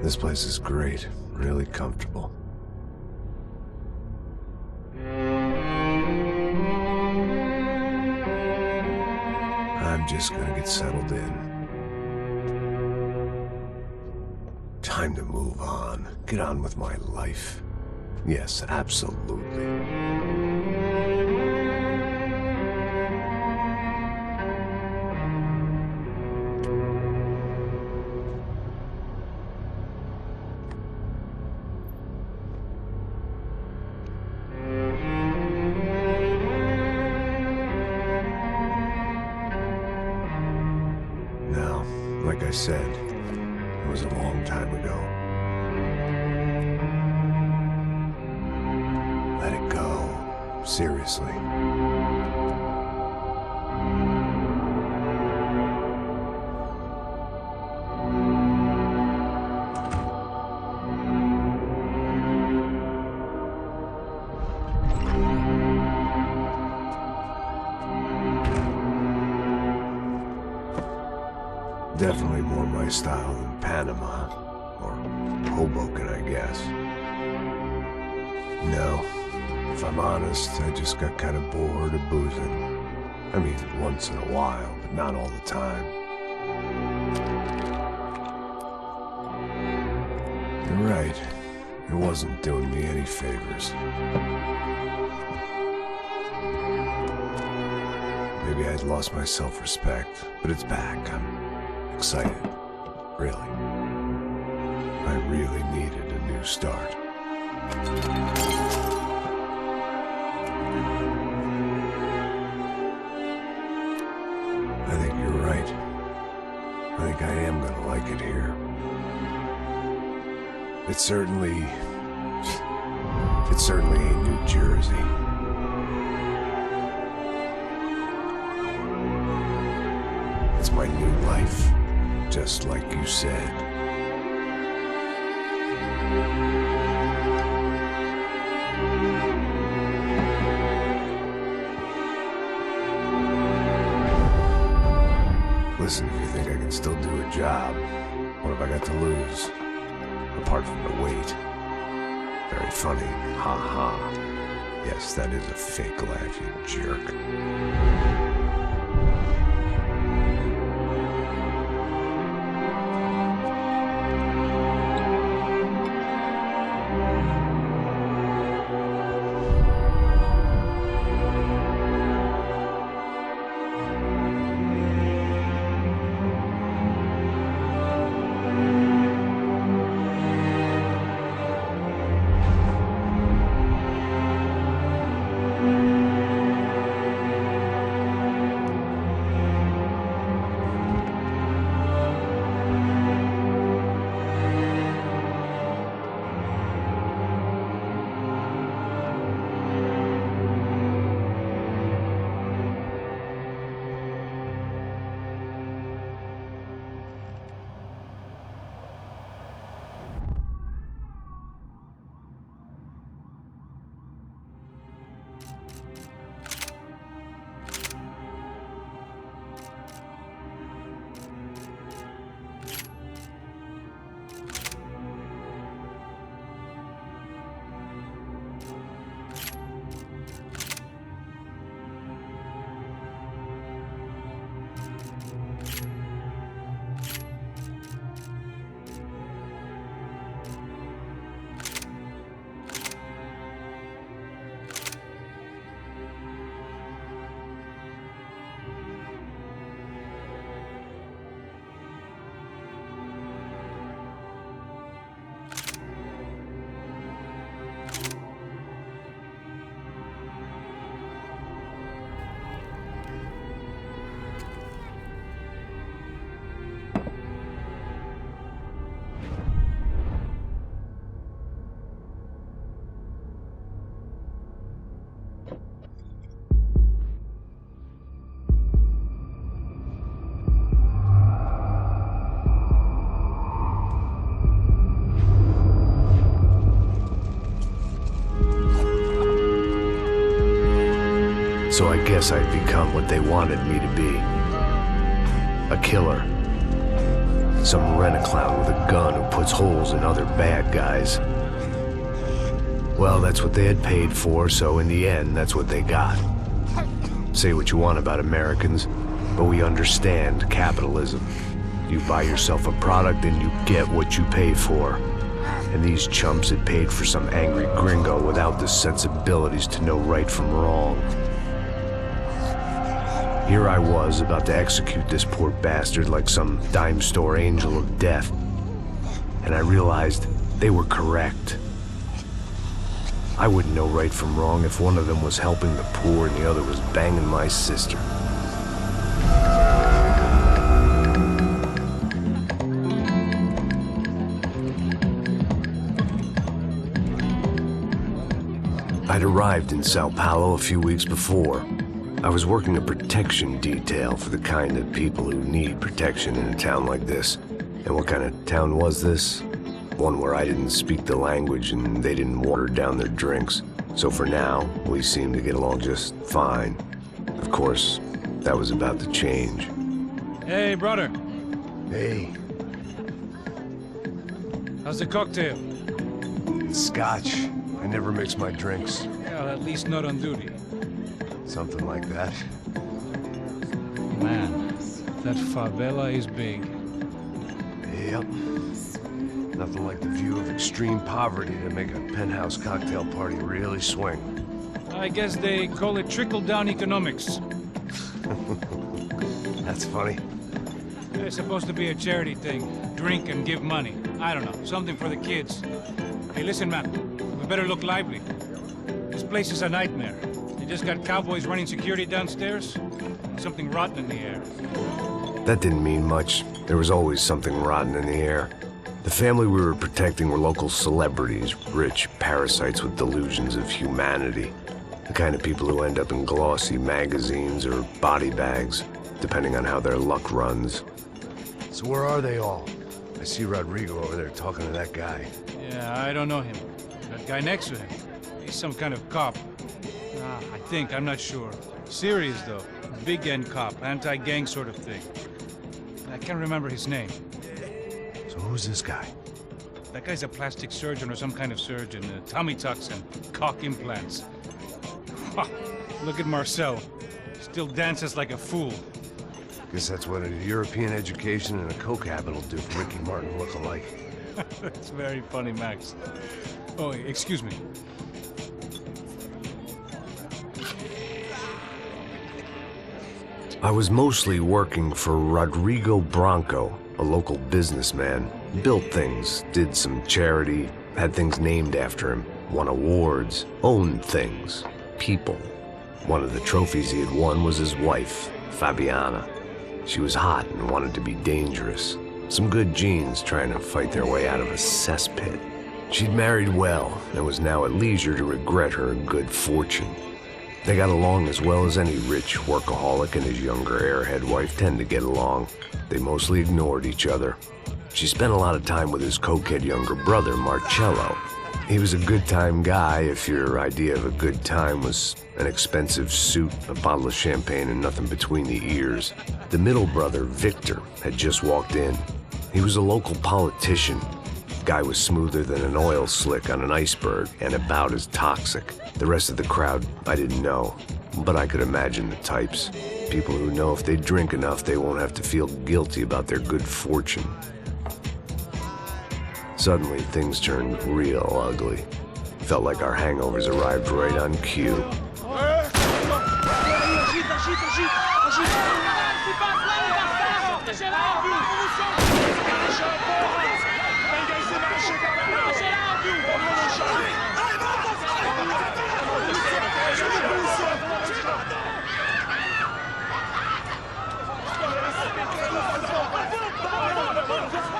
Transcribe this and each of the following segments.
This place is great, really comfortable. I'm just gonna get settled in. Time to move on. Get on with my life. Yes, absolutely. Now, like I said, it was a long time ago. Let it go. Seriously. Definitely more my style than Panama, or Hoboken, I guess. No, if I'm honest, I just got kind of bored of boozing. I mean, once in a while, but not all the time. You're right, it wasn't doing me any favors. Maybe I'd lost my self-respect, but it's back. I'm excited, really. I really needed a new start. I think you're right. I think I am gonna like it here. It's certainly ain't New Jersey. It's my new life. Just like you said. Listen, if you think I can still do a job, what have I got to lose? Apart from the weight. Very funny. Ha ha. Yes, that is a fake laugh, you jerk. So I guess I'd become what they wanted me to be. A killer. Some rent-a-clown with a gun who puts holes in other bad guys. Well, that's what they had paid for, so in the end, that's what they got. Say what you want about Americans, but we understand capitalism. You buy yourself a product and you get what you pay for. And these chumps had paid for some angry gringo without the sensibilities to know right from wrong. Here I was, about to execute this poor bastard like some dime store angel of death. And I realized they were correct. I wouldn't know right from wrong if one of them was helping the poor and the other was banging my sister. I'd arrived in Sao Paulo a few weeks before. I was working a protection detail for the kind of people who need protection in a town like this. And what kind of town was this? One where I didn't speak the language and they didn't water down their drinks. So for now, we seemed to get along just fine. Of course, that was about to change. Hey, brother. Hey. How's the cocktail? It's scotch. I never mix my drinks. Well, at least not on duty. Something like that. Man, that favela is big. Yep. Nothing like the view of extreme poverty to make a penthouse cocktail party really swing. I guess they call it trickle-down economics. That's funny. It's supposed to be a charity thing. Drink and give money. I don't know, something for the kids. Hey, listen, man. We better look lively. This place is a nightmare. They just got cowboys running security downstairs. Something rotten in the air. That didn't mean much. There was always something rotten in the air. The family we were protecting were local celebrities, rich parasites with delusions of humanity. The kind of people who end up in glossy magazines or body bags, depending on how their luck runs. So where are they all? I see Rodrigo over there talking to that guy. Yeah, I don't know him. That guy next to him. He's some kind of cop. I think, I'm not sure. Serious, though. Big end cop, anti-gang sort of thing. I can't remember his name. So who's this guy? That guy's a plastic surgeon or some kind of surgeon. Tummy tucks and cock implants. Look at Marcel. Still dances like a fool. Guess that's what a European education and a coke habit will do for Ricky Martin look-alike. That's very funny, Max. Oh, excuse me. I was mostly working for Rodrigo Branco, a local businessman. Built things, did some charity, had things named after him, won awards, owned things, people. One of the trophies he had won was his wife, Fabiana. She was hot and wanted to be dangerous. Some good genes trying to fight their way out of a cesspit. She'd married well and was now at leisure to regret her good fortune. They got along as well as any rich workaholic and his younger airhead wife tend to get along. They mostly ignored each other. She spent a lot of time with his cokehead younger brother, Marcello. He was a good-time guy if your idea of a good time was an expensive suit, a bottle of champagne, and nothing between the ears. The middle brother, Victor, had just walked in. He was a local politician. Guy was smoother than an oil slick on an iceberg and about as toxic. The rest of the crowd, I didn't know, but I could imagine the types. People who know if they drink enough, they won't have to feel guilty about their good fortune. Suddenly, things turned real ugly. Felt like our hangovers arrived right on cue.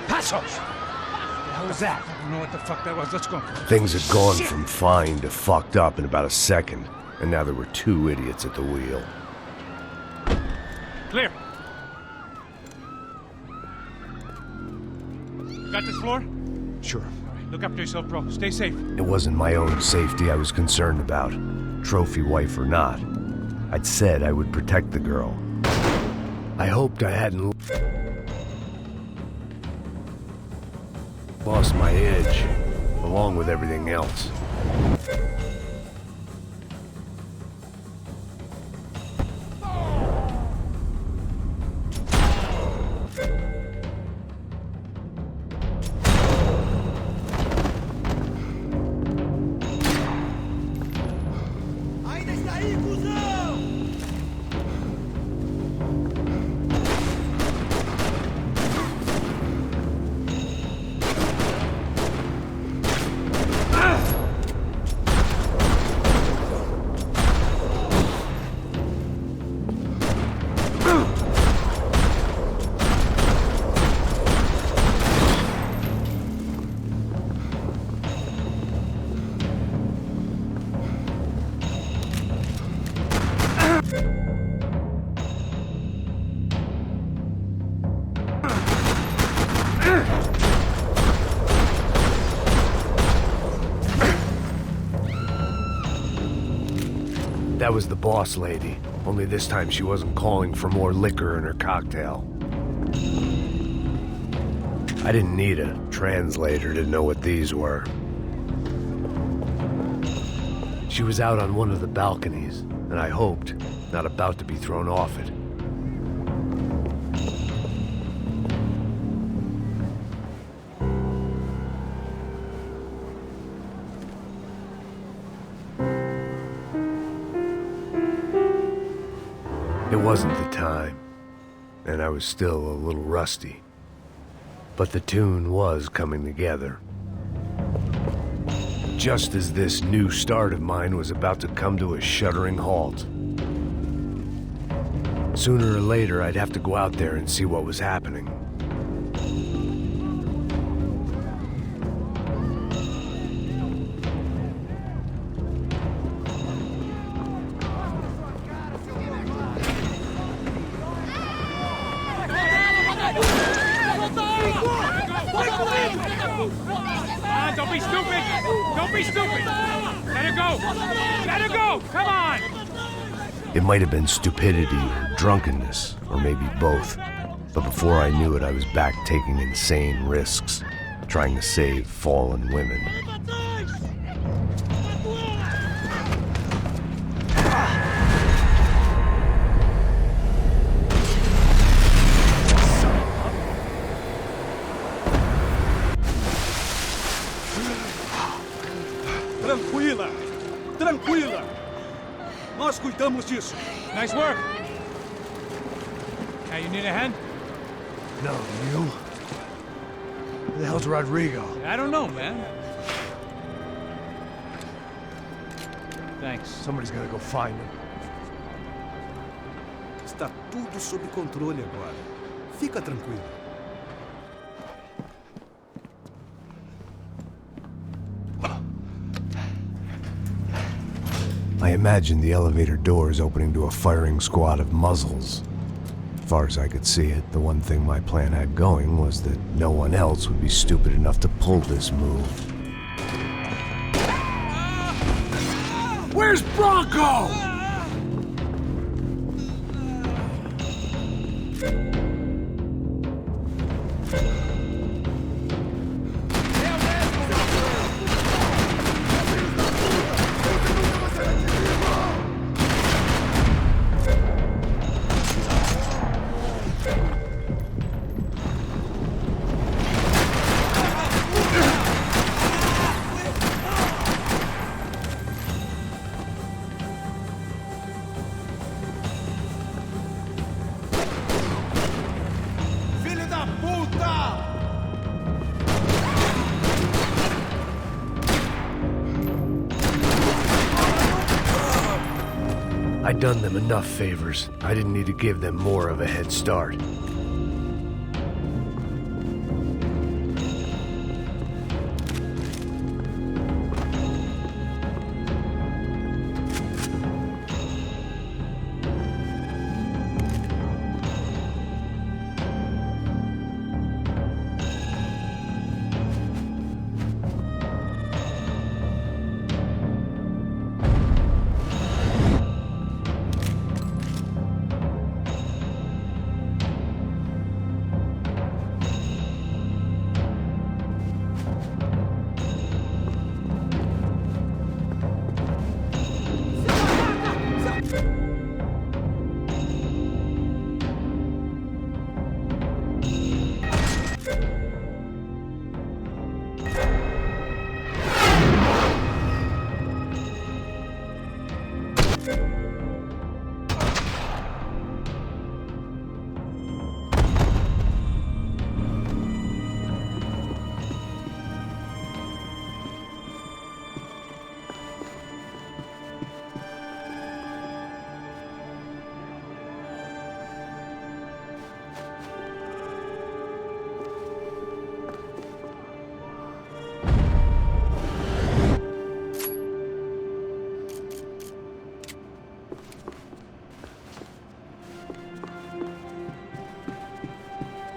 Passos! What was that? I don't know what the fuck that was. Let's go. Things had gone from fine to fucked up in about a second, and now there were two idiots at the wheel. Clear. Got this floor? Sure. All right, look after yourself, bro. Stay safe. It wasn't my own safety I was concerned about, trophy wife or not. I'd said I would protect the girl. I hoped I hadn't... Lost my edge, along with everything else. That was the boss lady, only this time she wasn't calling for more liquor in her cocktail. I didn't need a translator to know what these were. She was out on one of the balconies, and I hoped not about to be thrown off it. It wasn't the time, and I was still a little rusty. But the tune was coming together. Just as this new start of mine was about to come to a shuddering halt. Sooner or later, I'd have to go out there and see what was happening. Don't be stupid! Don't be stupid! Let her go! Let her go! Come on! It might have been stupidity or drunkenness, or maybe both. But before I knew it, I was back taking insane risks, trying to save fallen women. Tranquila! Tranquila! Nós cuidamos disso. Nice work! Hey, you need a hand? No, you? Who the hell's Rodrigo? I don't know, man. Thanks. Somebody's gotta go find him. Está tudo sob controle agora. Fica tranquilo. I imagined the elevator doors opening to a firing squad of muzzles. As far as I could see it, the one thing my plan had going was that no one else would be stupid enough to pull this move. Where's Bronco? I'd done them enough favors. I didn't need to give them more of a head start.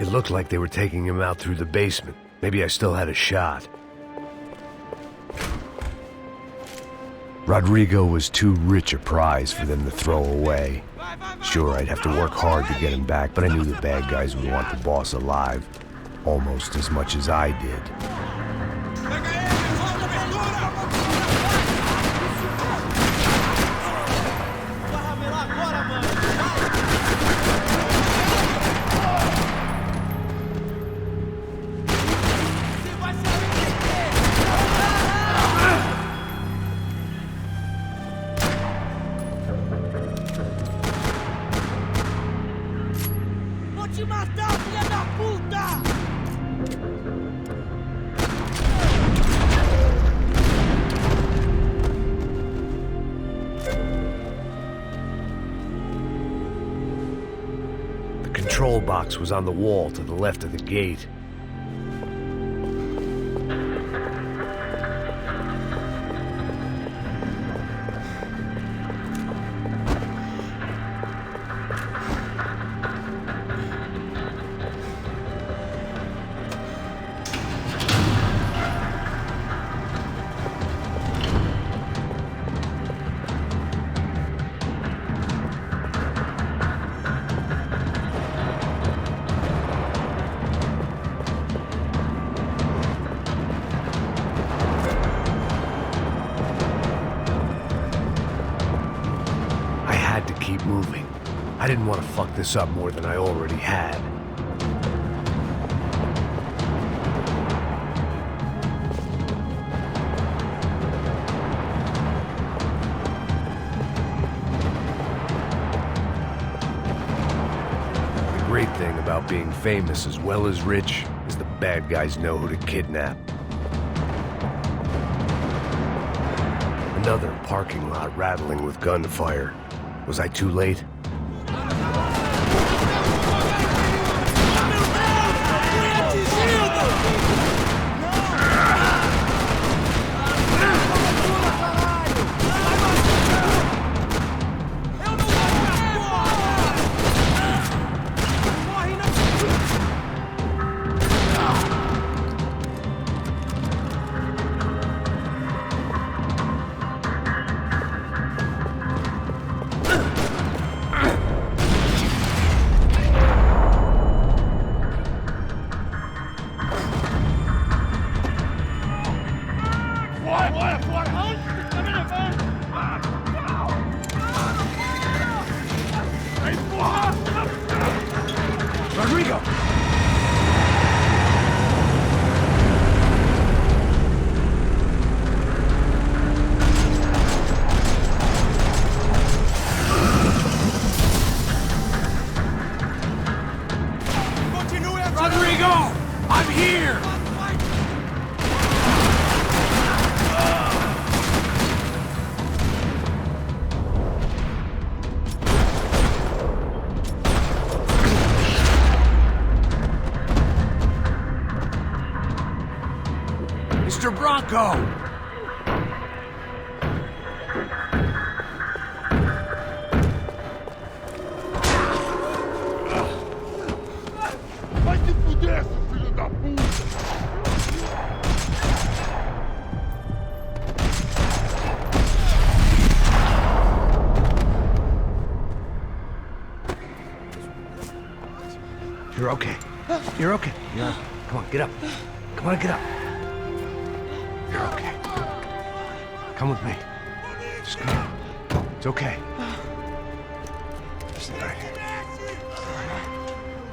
It looked like they were taking him out through the basement. Maybe I still had a shot. Rodrigo was too rich a prize for them to throw away. Sure, I'd have to work hard to get him back, but I knew the bad guys would want the boss alive almost as much as I did. The control box was on the wall to the left of the gate. Keep moving. I didn't want to fuck this up more than I already had. The great thing about being famous as well as rich is the bad guys know who to kidnap. Another parking lot rattling with gunfire. Was I too late? Rodrigo! Rodrigo! I'm here! Mr. Bronco! Vai se fuder, seu filho da puta! You're okay. You're okay. Yeah. Come on, get up. Come on, get up. You're okay. Come with me. Just come on. It's okay. Just right here.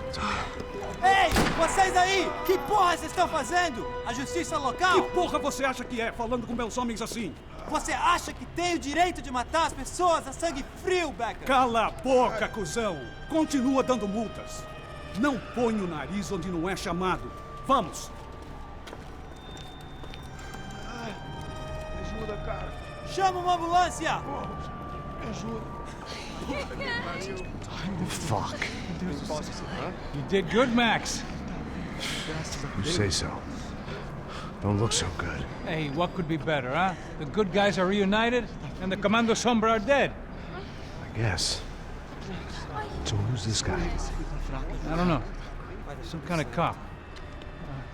It's okay. Ei, vocês aí! Que porra vocês estão fazendo? A justiça local? Que porra você acha que é, falando com meus homens assim? Você acha que tem o direito de matar as pessoas a sangue frio, Becker? Cala a boca, cuzão! Continua dando multas. Não põe o nariz onde não é chamado. Vamos! Me ajuda, cara. Chama uma ambulância! Me ajuda. Fuck. You did good, Max. You say so. Don't look so good. Hey, what could be better, huh? The good guys are reunited, and the Commando Sombra are dead. I guess. So who's this guy? I don't know. Some kind of cop.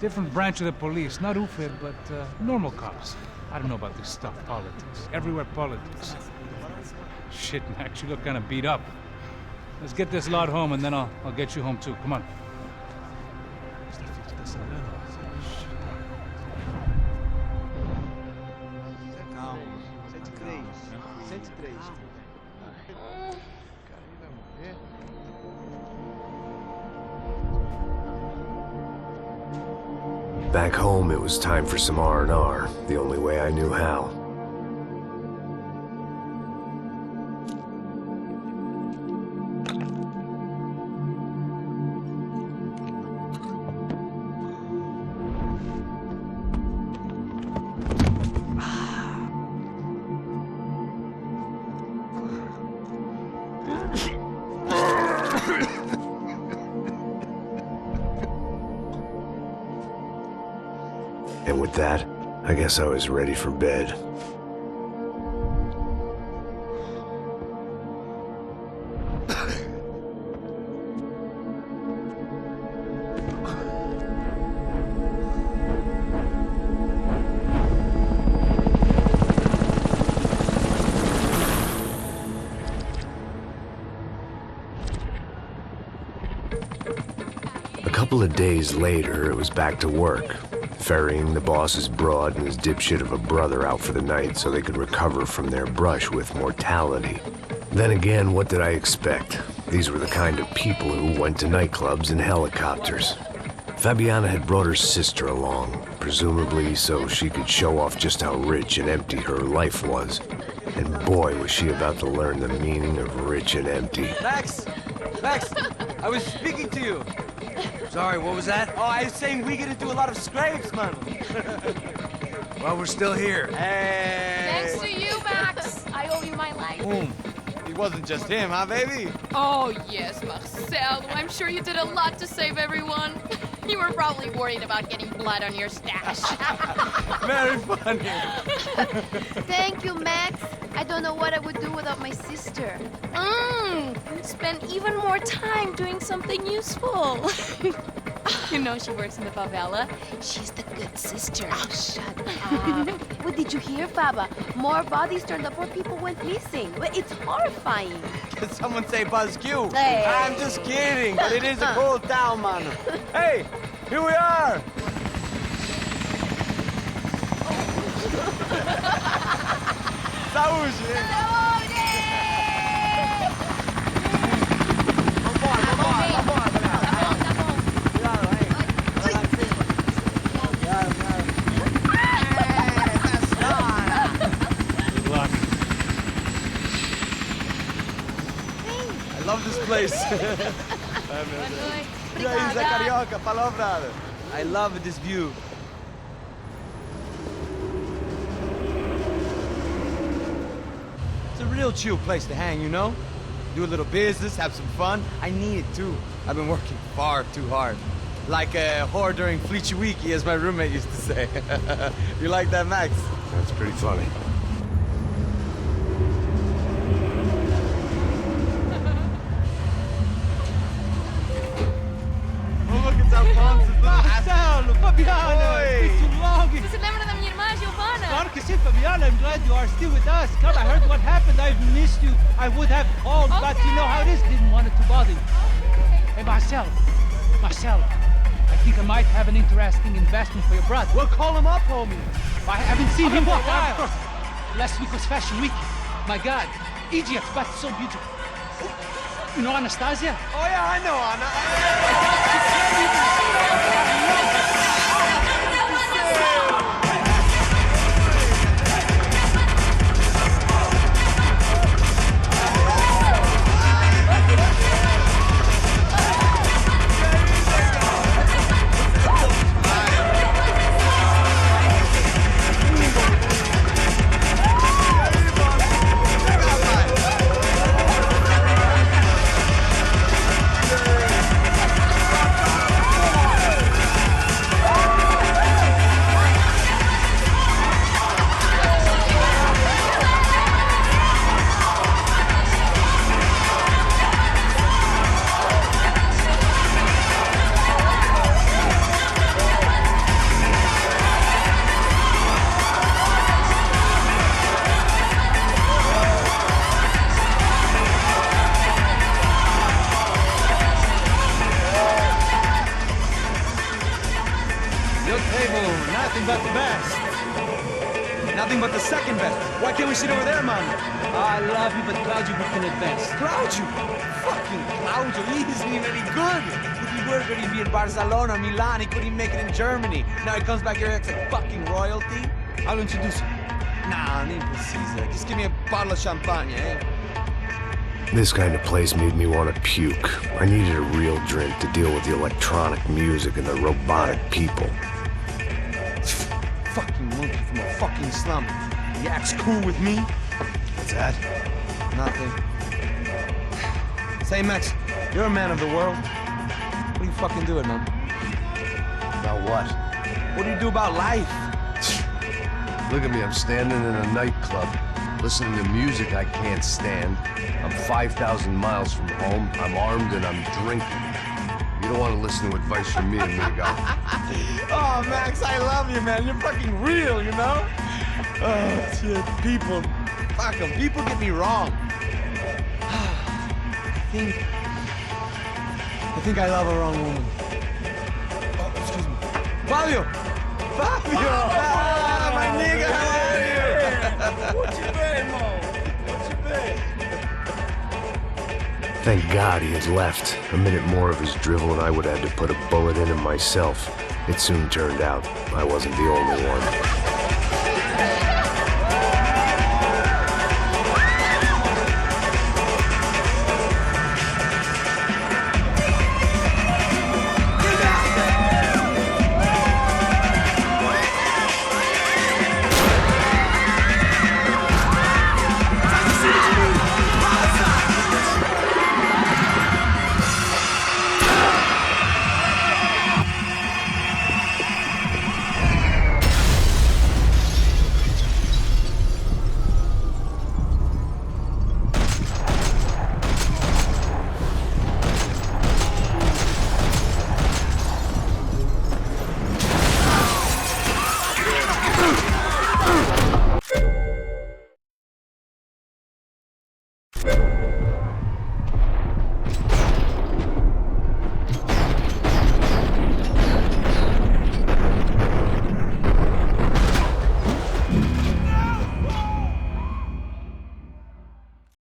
Different branch of the police. Not UFED, but normal cops. I don't know about this stuff, politics. Everywhere politics. Shit, Max, you look kind of beat up. Let's get this lot home, and then I'll get you home, too. Come on. Back home, it was time for some R&R, the only way I knew how. And with that, I guess I was ready for bed. A couple of days later, it was back to work. Ferrying the boss's broad and his dipshit of a brother out for the night so they could recover from their brush with mortality. Then again, what did I expect? These were the kind of people who went to nightclubs in helicopters. Fabiana had brought her sister along, presumably so she could show off just how rich and empty her life was. And boy, was she about to learn the meaning of rich and empty. Max! Max! I was speaking to you. Sorry, what was that? Oh, I was saying we gotta do a lot of scrapes, man. Well, we're still here. Hey! Thanks to you, Max. I owe you my life. Boom. It wasn't just him, huh, baby? Oh, yes, Marcel. I'm sure you did a lot to save everyone. You were probably worried about getting blood on your stash. Very funny. Thank you, Max. I don't know what I would do without my sister. Spend even more time doing something useful. You know she works in the favela. She's the good sister. Oh, shut up. What did you hear, Faba? More bodies turned up, more people went missing. It's horrifying. Did someone say Buzz Q? Hey. I'm just kidding, but it is a cool town, man. Hey, here we are. Saúde! I love this place. E aí, Zé Carioca, falou, brother. I love this view. It's a real chill place to hang, you know? Do a little business, have some fun. I need it too. I've been working far too hard. Like a whore during Fleechy Weeky, as my roommate used to say. You like that, Max? That's pretty funny. Marcelo, Fabiana, it's been too long. Você se lembra da minha irmã, Giovanna? Claro que sim, Fabiana. I'm glad you are still with us. Come, I heard what happened. I've missed you. I would have called, but you know how it is. Didn't want it to bother you. Hey, Marcel. Marcel, I think I might have an interesting investment for your brother. We'll call him up, homie. I haven't seen him for a while. Last week was Fashion Week. My God, Egypt, but so beautiful. You know Anastasia? Oh, yeah, I know, Anna. nothing but the best. Nothing but the second best. Why can't we sit over there, man? I love you, but Claudio booked at best. Claudio? Fucking Claudio, he isn't even any good. If he were good, he'd be in Barcelona, Milan. He couldn't even make it in Germany. Now he comes back here acts like fucking royalty. I'll introduce you. Nah, need precisa. Just give me a bottle of champagne, eh? This kind of place made me want to puke. I needed a real drink to deal with the electronic music and the robotic people. Fucking monkey from a fucking slum. He acts cool with me. What's that? Nothing. Say, Max, you're a man of the world. What do you fucking do it, man? About what? What do you do about life? Look at me, I'm standing in a nightclub, listening to music I can't stand. I'm 5,000 miles from home, I'm armed, and I'm drinking. You don't want to listen to advice from me, amigo. Oh, Max, I love you, man. You're fucking real, you know? Oh, shit. People. Fuck 'em. People get me wrong. I think I love a wrong woman. Oh, excuse me. Fabio! Fabio! Ah, my nigga, how are you? What you been, Mo? What you been? Thank God he had left. A minute more of his drivel and I would have had to put a bullet in him myself. It soon turned out I wasn't the only one.